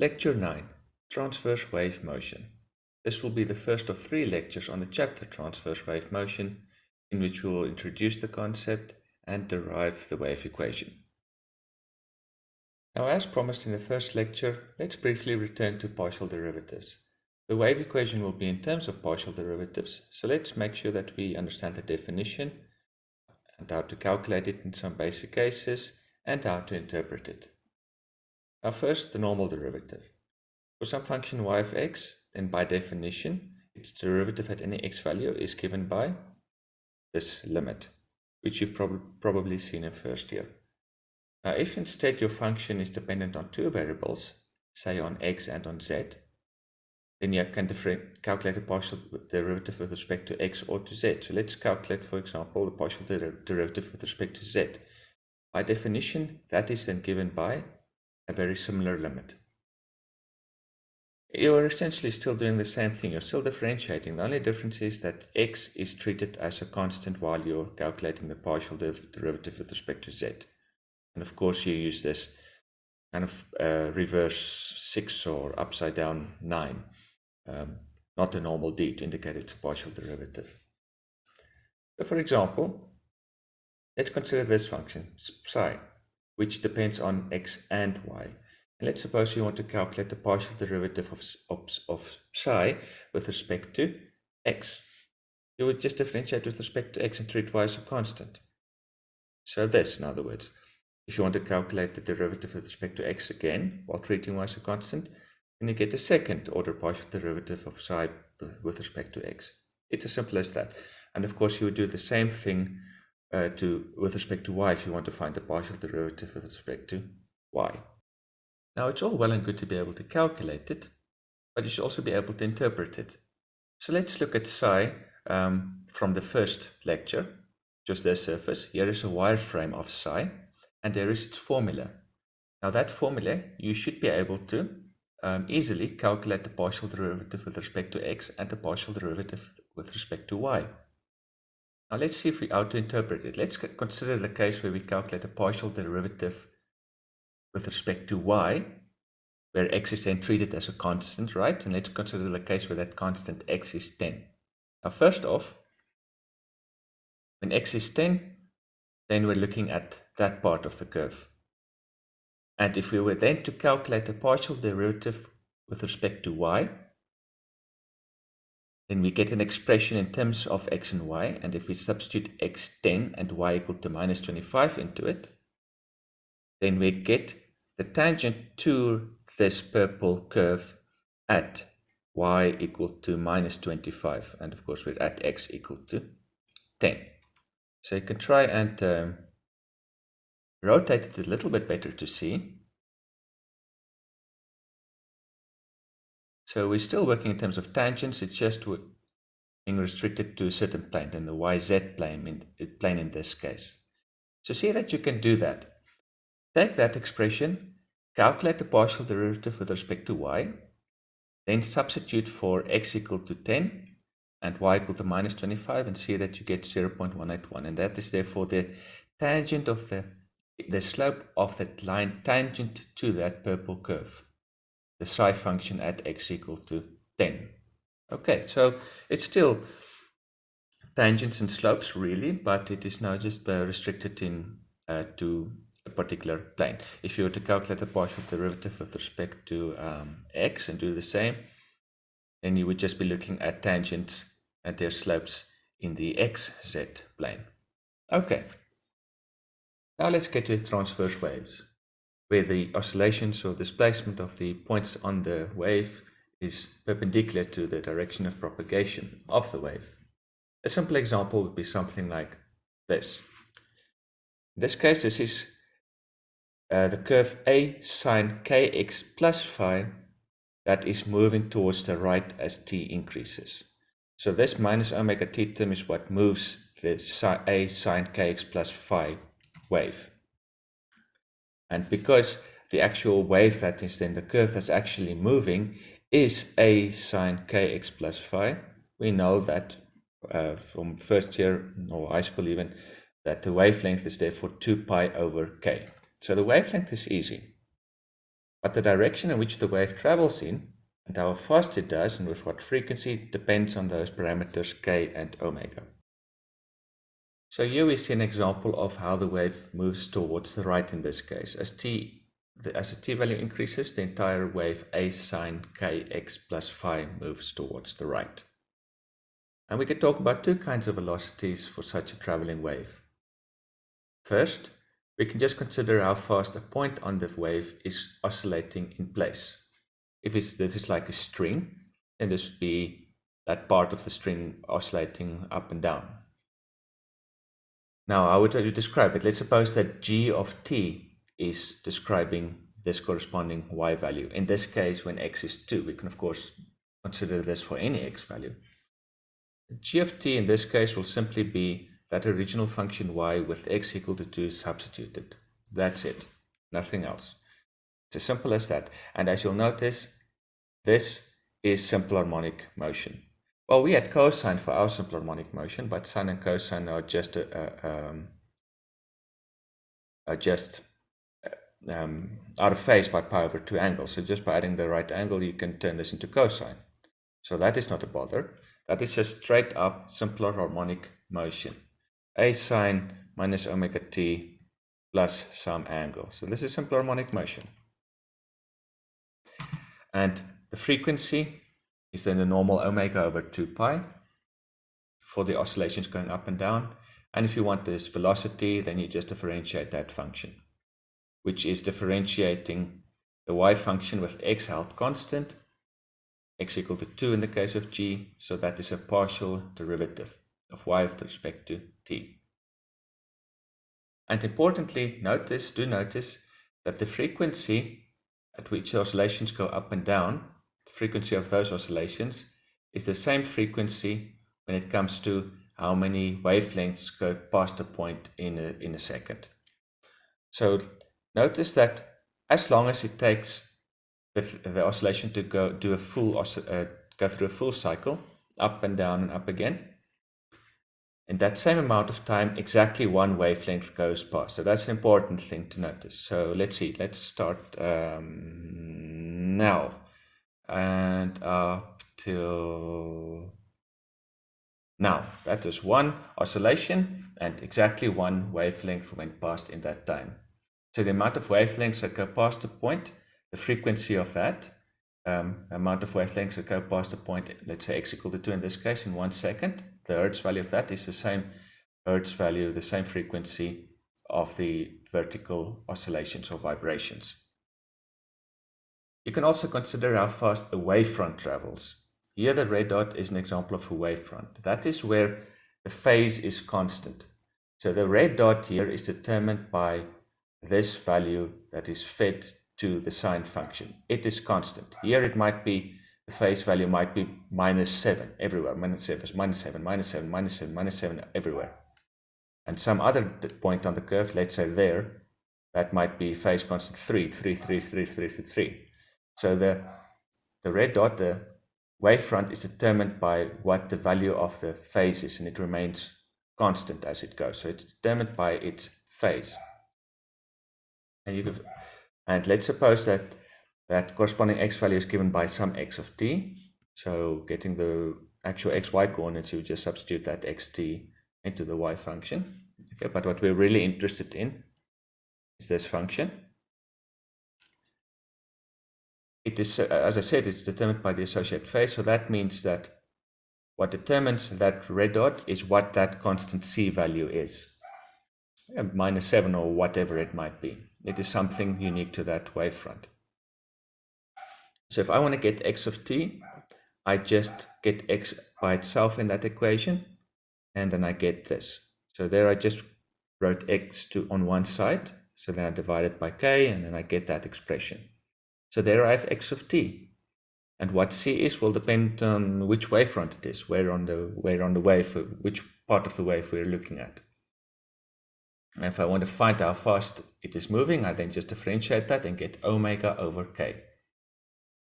Lecture 9, Transverse Wave Motion. This will be the first of 3 lectures on the chapter Transverse Wave Motion, in which we will introduce the concept and derive the wave equation. Now, as promised in the first lecture, let's briefly return to partial derivatives. The wave equation will be in terms of partial derivatives, so let's make sure that we understand the definition and how to calculate it in some basic cases and how to interpret it. Now first, the normal derivative. For some function y of x, then by definition, its derivative at any x value is given by this limit, which you've probably seen in first year. Now if instead your function is dependent on 2 variables, say on x and on z, then you can calculate a partial derivative with respect to x or to z. So let's calculate, for example, the partial derivative with respect to z. By definition, that is then given by a very similar limit. You're essentially still doing the same thing. You're still differentiating. The only difference is that x is treated as a constant while you're calculating the partial derivative with respect to z. And of course you use this kind of reverse 6 or upside down 9, not a normal d, to indicate it's a partial derivative. So for example, let's consider this function, psi, which depends on x and y. And let's suppose you want to calculate the partial derivative of psi with respect to x. You would just differentiate with respect to x and treat y as a constant. So this, in other words, if you want to calculate the derivative with respect to x again, while treating y as a constant, then you get a second order partial derivative of psi with respect to x. It's as simple as that. And of course you would do the same thing with respect to y if you want to find the partial derivative with respect to y. Now it's all well and good to be able to calculate it, but you should also be able to interpret it. So let's look at psi from the first lecture, just their surface. Here is a wireframe of psi, and there is its formula. Now that formula, you should be able to easily calculate the partial derivative with respect to x and the partial derivative with respect to y. Now let's see how to interpret it. Let's consider the case where we calculate a partial derivative with respect to y, where x is then treated as a constant, right? And let's consider the case where that constant x is 10. Now first off, when x is 10, then we're looking at that part of the curve. And if we were then to calculate a partial derivative with respect to y, then we get an expression in terms of x and y, and if we substitute x10 and y equal to minus 25 into it, then we get the tangent to this purple curve at y equal to minus 25, and of course we're at x equal to 10. So you can try and rotate it a little bit better to see. So we're still working in terms of tangents, it's just being restricted to a certain plane, and the YZ plane in this case. So see that you can do that. Take that expression, calculate the partial derivative with respect to y, then substitute for x equal to 10 and y equal to minus 25, and see that you get 0.181, and that is therefore the tangent of the slope of that line tangent to that purple curve, the psi function at x equal to 10. Okay, so it's still tangents and slopes really, but it is now just restricted to a particular plane. If you were to calculate the partial derivative with respect to x and do the same, then you would just be looking at tangents and their slopes in the xz plane. Okay, now let's get to transverse waves, where the oscillations or displacement of the points on the wave is perpendicular to the direction of propagation of the wave. A simple example would be something like this. In this case, this is the curve a sine kx plus phi that is moving towards the right as t increases. So this minus omega t term is what moves the a sine kx plus phi wave. And because the actual wave that is then the curve that's actually moving is a sine kx plus phi, we know that from first year or high school even, that the wavelength is therefore 2 pi over k. So the wavelength is easy. But the direction in which the wave travels in and how fast it does and with what frequency depends on those parameters k and omega. So here we see an example of how the wave moves towards the right in this case. As the t value increases, the entire wave a sine kx plus phi moves towards the right. And we can talk about two kinds of velocities for such a traveling wave. First, we can just consider how fast a point on the wave is oscillating in place. If this is like a string, then this would be that part of the string oscillating up and down. Now, how would you describe it? Let's suppose that g of t is describing this corresponding y value. In this case, when x is 2, we can of course consider this for any x value. G of t in this case will simply be that original function y with x equal to 2 substituted. That's it, nothing else. It's as simple as that. And as you'll notice, this is simple harmonic motion. Well, we had cosine for our simple harmonic motion, but sine and cosine are just out of phase by pi over 2 angles. So just by adding the right angle, you can turn this into cosine. So that is not a bother. That is just straight up simpler harmonic motion. A sine minus omega t plus some angle. So this is simple harmonic motion. And the frequency is then the normal omega over 2 pi for the oscillations going up and down. And if you want this velocity, then you just differentiate that function, which is differentiating the y function with x held constant, x equal to 2 in the case of g, so that is a partial derivative of y with respect to t. And importantly, do notice that the frequency at which oscillations go up and down, the frequency of those oscillations, is the same frequency when it comes to how many wavelengths go past a point in a second. So notice that as long as it takes the oscillation to go through a full cycle, up and down and up again, in that same amount of time, exactly one wavelength goes past. So that's an important thing to notice. So let's see, let's start now and up till now. That is one oscillation and exactly one wavelength went past in that time. So the amount of wavelengths that go past a point, the frequency of that, amount of wavelengths that go past a point, let's say x equal to 2 in this case, in 1 second, the hertz value of that is the same hertz value, the same frequency of the vertical oscillations or vibrations. You can also consider how fast a wavefront travels. Here the red dot is an example of a wavefront. That is where the phase is constant. So the red dot here is determined by this value that is fed to the sine function. It is constant. Here it might be, the phase value might be -7 everywhere. -7 everywhere. And some other point on the curve, let's say there, that might be phase constant 3. So the red dot, the wavefront, is determined by what the value of the phase is, and it remains constant as it goes. So it's determined by its phase. And let's suppose that corresponding x value is given by some x of t. So getting the actual xy coordinates, you just substitute that xt into the y function. Okay, but what we're really interested in is this function. It is, as I said, it's determined by the associated phase. So that means that what determines that red dot is what that constant c value is. -7 or whatever it might be. It is something unique to that wavefront. So if I want to get x of t, I just get x by itself in that equation, and then I get this. So there I just wrote x on one side, so then I divide it by k, and then I get that expression. So there I have x of t. And what c is will depend on which wavefront it is, where on the wave, which part of the wave we're looking at. And if I want to find how fast it is moving, I then just differentiate that and get omega over k.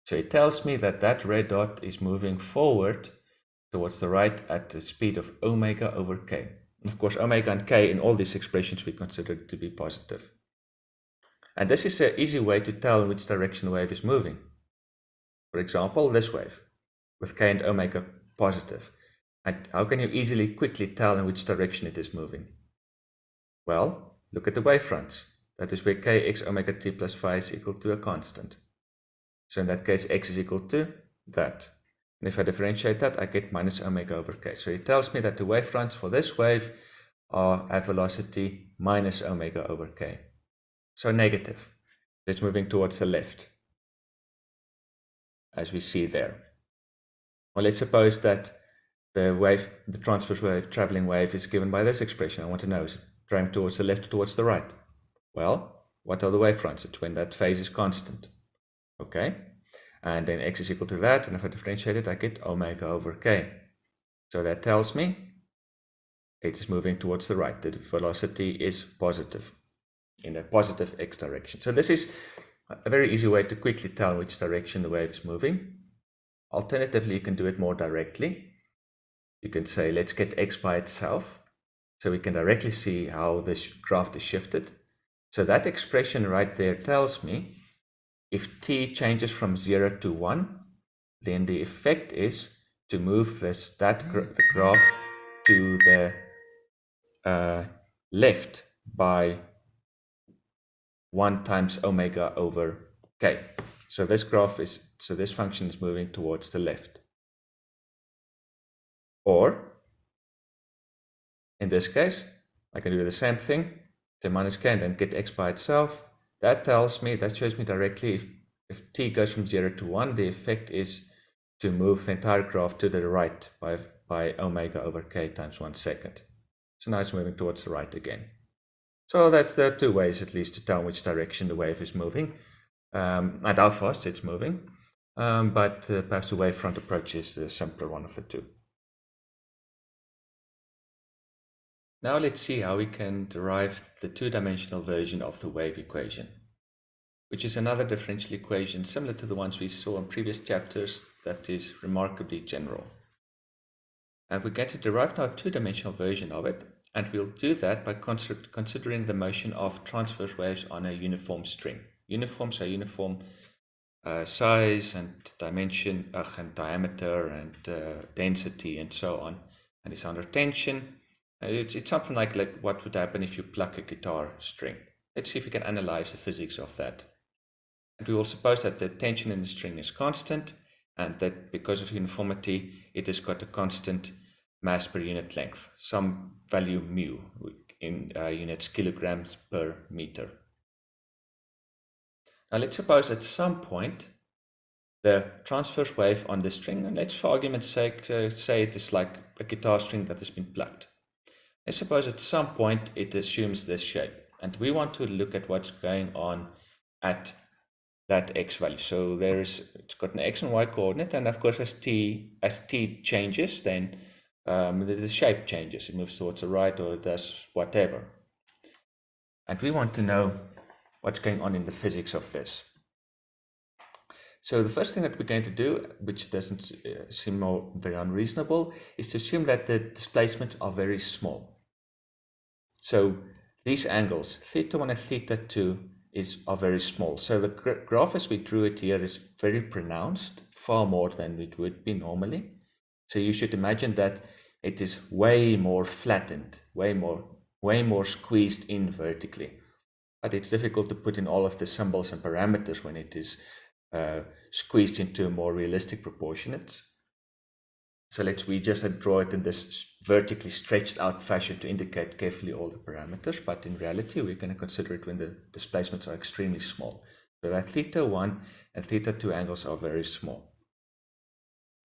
So it tells me that that red dot is moving forward towards the right at the speed of omega over k. And of course, omega and k in all these expressions we consider to be positive. And this is an easy way to tell in which direction the wave is moving. For example, this wave with k and omega positive. And how can you easily, quickly tell in which direction it is moving? Well, look at the wavefronts. That is where k x omega t plus phi is equal to a constant. So in that case, x is equal to that. And if I differentiate that, I get minus omega over k. So it tells me that the wavefronts for this wave are at velocity minus omega over k. So negative. It's moving towards the left, as we see there. Well, let's suppose that the transverse wave, traveling wave, is given by this expression. I want to know, is it driving towards the left or towards the right? Well, what are the wavefronts? It's when that phase is constant. Okay, and then x is equal to that, and if I differentiate it, I get omega over k. So that tells me it is moving towards the right. The velocity is positive, in a positive x direction. So this is a very easy way to quickly tell which direction the wave is moving. Alternatively, you can do it more directly. You can say, let's get x by itself, so we can directly see how this graph is shifted. So that expression right there tells me if t changes from 0 to 1, then the effect is to move the graph to the left by 1 times omega over k. So this function is moving towards the left. Or, in this case, I can do the same thing, say minus k and then get x by itself. That shows me directly if t goes from 0 to 1, the effect is to move the entire graph to the right by omega over k times 1 second. So now it's moving towards the right again. So there are two ways at least to tell which direction the wave is moving, and how fast it's moving, but perhaps the wavefront approach is the simpler one of the two. Now let's see how we can derive the two-dimensional version of the wave equation, which is another differential equation similar to the ones we saw in previous chapters that is remarkably general. And we're going to derive now a two-dimensional version of it, and we'll do that by considering the motion of transverse waves on a uniform string. Uniform size and dimension and diameter and density and so on, and it's under tension. It's something like what would happen if you pluck a guitar string. Let's see if we can analyze the physics of that. And we will suppose that the tension in the string is constant, and that because of uniformity, it has got a constant mass per unit length, some value mu in units kilograms per meter. Now let's suppose at some point the transverse wave on the string, and let's for argument's sake say it is like a guitar string that has been plucked. Let's suppose at some point it assumes this shape, and we want to look at what's going on at that x value. So it's got an x and y coordinate, and of course as t changes, then the shape changes. It moves towards the right or it does whatever. And we want to know what's going on in the physics of this. So the first thing that we're going to do, which doesn't seem very unreasonable, is to assume that the displacements are very small. So these angles, theta 1 and theta 2, are very small. So the graph as we drew it here is very pronounced, far more than it would be normally. So you should imagine that it is way more flattened, way more squeezed in vertically. But it's difficult to put in all of the symbols and parameters when it is squeezed into a more realistic proportionate. So we just draw it in this vertically stretched out fashion to indicate carefully all the parameters, but in reality we're going to consider it when the displacements are extremely small. So that theta 1 and theta 2 angles are very small.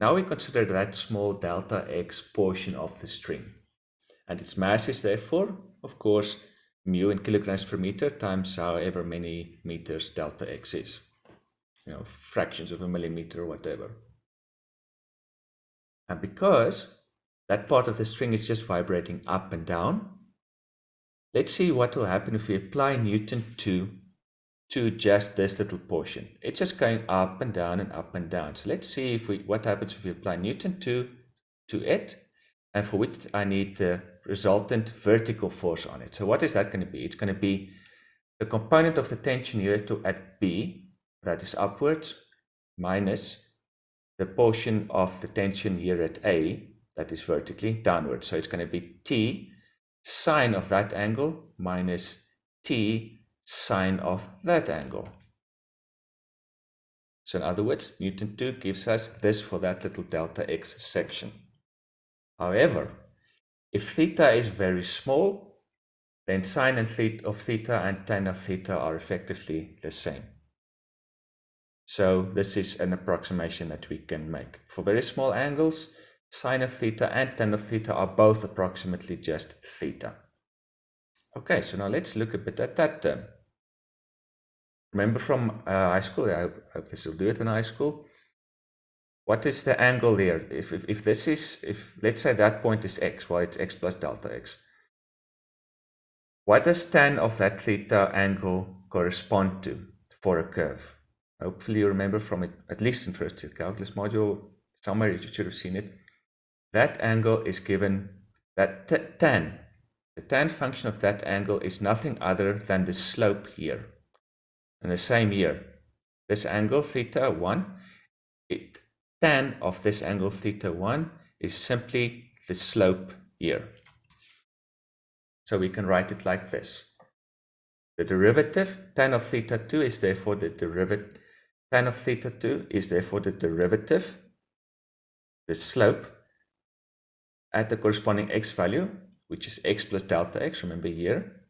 Now we consider that small delta x portion of the string, and its mass is therefore, of course, mu in kilograms per meter times however many meters delta x is. Fractions of a millimeter or whatever. And because that part of the string is just vibrating up and down, let's see what will happen if we apply Newton 2 to just this little portion. It's just going up and down and up and down. So let's see what happens if we apply Newton 2 to it, and for which I need the resultant vertical force on it. So what is that going to be? It's going to be the component of the tension here at B, that is upwards, minus the portion of the tension here at A, that is vertically downwards. So it's going to be T sine of that angle minus T sine of that angle. So in other words, Newton 2 gives us this for that little delta x section. However, if theta is very small, then sine of theta and tan of theta are effectively the same. So this is an approximation that we can make. For very small angles, sine of theta and tan of theta are both approximately just theta. Okay, so now let's look a bit at that term. Remember from high school, I hope this will do it in high school. What is the angle there? If let's say that point is x, well, it's x plus delta x. What does tan of that theta angle correspond to for a curve? Hopefully you remember from it, at least in first year calculus module, somewhere you should have seen it. That angle is given, that tan, the tan function of that angle is nothing other than the slope here. And the same here, this angle theta 1, tan of this angle theta 1 is simply the slope here. So we can write it like this. The derivative, tan of theta 2 is therefore the derivative, tan of theta 2 is therefore the derivative, the slope, at the corresponding x value, which is x plus delta x. Remember here,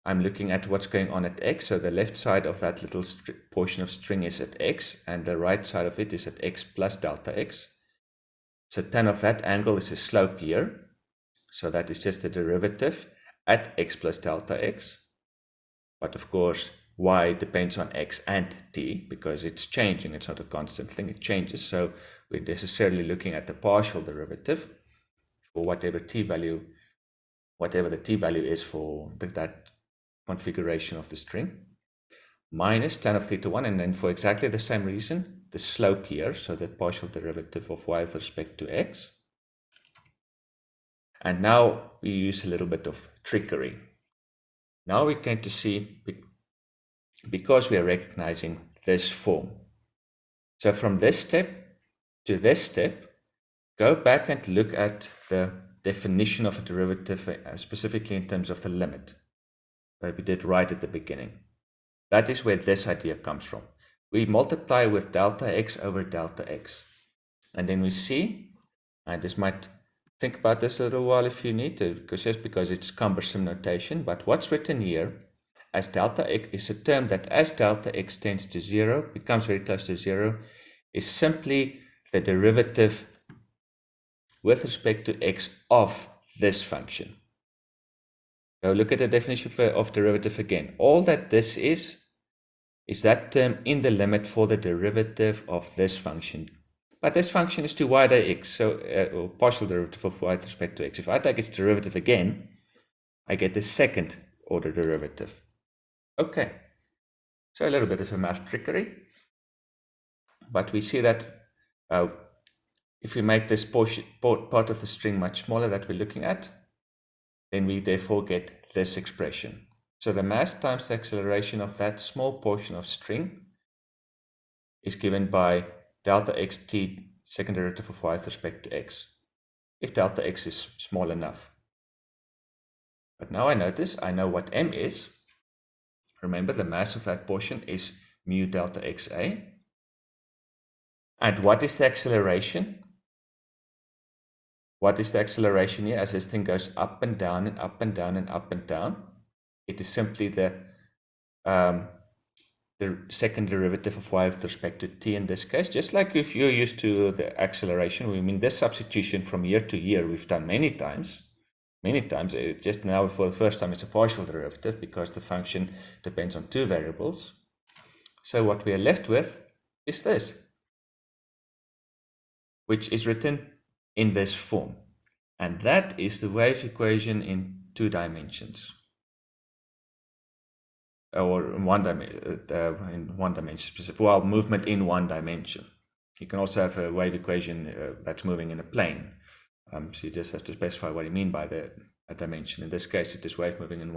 I'm looking at what's going on at x. So the left side of that little portion of string is at x, and the right side of it is at x plus delta x. So tan of that angle is a slope here. So that is just the derivative at x plus delta x. But of course, y depends on x and t because it's changing. It's not a constant thing, it changes. So we're necessarily looking at the partial derivative for whatever the t value is for that configuration of the string, minus tan of theta 1, and then for exactly the same reason, the slope here, so the partial derivative of y with respect to x. And now we use a little bit of trickery. Now we're going to see, because we are recognizing this form. So from this step to this step, go back and look at the definition of a derivative, specifically in terms of the limit, that we did right at the beginning. That is where this idea comes from. We multiply with delta x over delta x. And then we see, and this might think about this a little while if you need to, because it's cumbersome notation, but what's written here as delta x is a term that as delta x tends to 0, becomes very close to 0, is simply the derivative with respect to x of this function. Go look at the definition of derivative again. All that this is that term in the limit for the derivative of this function. But this function is to y by x, so or partial derivative of y with respect to x. If I take its derivative again, I get the second order derivative. Okay, so a little bit of a math trickery, but we see that if we make this part of the string much smaller that we're looking at, then we therefore get this expression. So the mass times the acceleration of that small portion of string is given by delta xt second derivative of y with respect to x, if delta x is small enough. But now I know what m is. Remember, the mass of that portion is mu delta xa. And what is the acceleration? What is the acceleration here as this thing goes up and down and up and down and up and down? It is simply the second derivative of y with respect to t in this case. Just like if you're used to the acceleration, we mean this substitution from year to year we've done many times. Just now for the first time it's a partial derivative because the function depends on two variables. So what we are left with is this, which is written in this form, and that is the wave equation in 2 dimensions, or in one dimension specific. Well, movement in 1 dimension. You can also have a wave equation that's moving in a plane. So you just have to specify what you mean by a dimension. In this case, it is wave moving in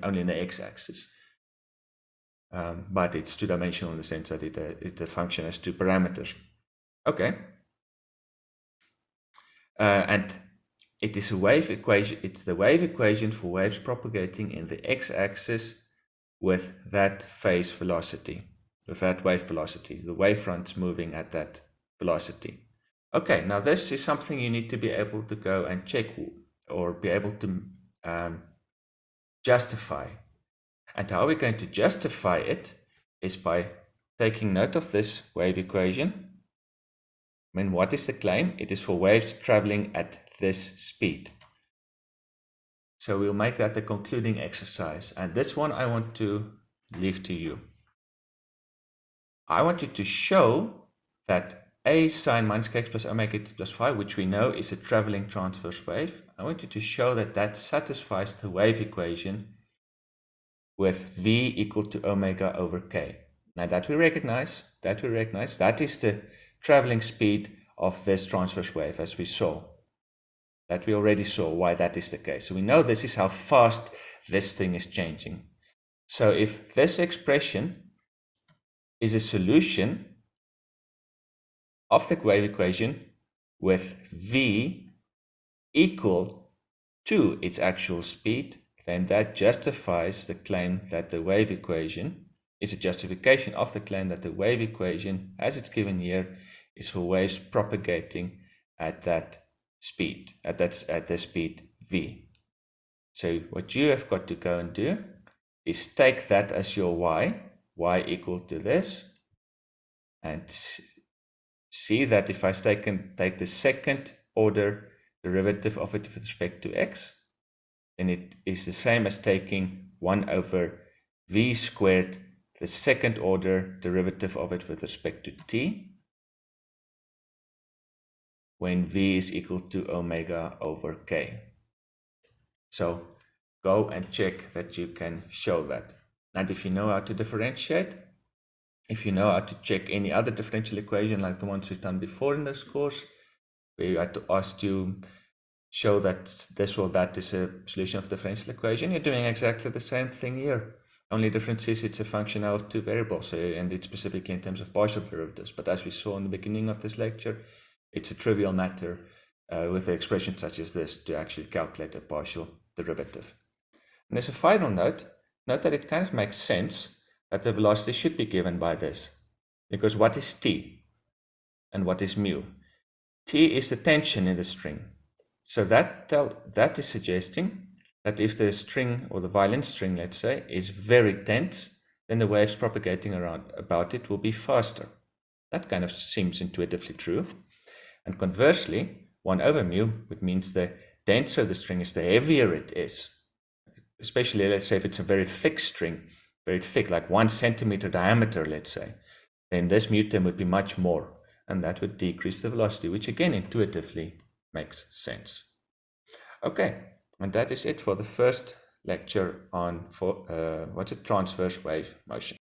only in the x-axis. But it's two-dimensional in the sense that it a function has two parameters. Okay. And it is a wave equation. It's the wave equation for waves propagating in the x-axis with that phase velocity, with that wave velocity. The wavefront's moving at that velocity. Okay, now this is something you need to be able to go and check or be able to justify. And how we're going to justify it is by taking note of this wave equation. I mean, what is the claim? It is for waves traveling at this speed. So we'll make that the concluding exercise. And this one I want to leave to you. I want you to show that a sine minus kx plus omega t plus phi, which we know is a traveling transverse wave, I want you to show that that satisfies the wave equation with v equal to omega over k. Now that we recognize, that is the traveling speed of this transverse wave, as we saw. That we already saw why that is the case. So we know this is how fast this thing is changing. So if this expression is a solution of the wave equation with v equal to its actual speed, then that justifies the claim that the wave equation is a justification of the claim that the wave equation, as it's given here, is for waves propagating at that speed, at the speed v. So what you have got to go and do is take that as your y equal to this, and see that if I take the second order derivative of it with respect to x, then it is the same as taking 1 over v squared, the second order derivative of it with respect to t, when v is equal to omega over k. So go and check that you can show that. And if you know how to differentiate, if you know how to check any other differential equation like the ones we've done before in this course, where you had to ask to show that this or that is a solution of the differential equation, you're doing exactly the same thing here. Only difference is it's a function of two variables, and it's specifically in terms of partial derivatives. But as we saw in the beginning of this lecture, it's a trivial matter with an expression such as this to actually calculate a partial derivative. And as a final note that it kind of makes sense that the velocity should be given by this. Because what is t and what is mu? T is the tension in the string. So that is suggesting that if the string, or the violin string, let's say, is very tense, then the waves propagating about it will be faster. That kind of seems intuitively true. And conversely, 1 over mu, which means the denser the string is, the heavier it is. Especially, let's say, if it's a very thick string, very thick, like 1 centimeter diameter, let's say, then this mu term would be much more, and that would decrease the velocity, which again intuitively makes sense. Okay, and that is it for the first lecture on transverse wave motion.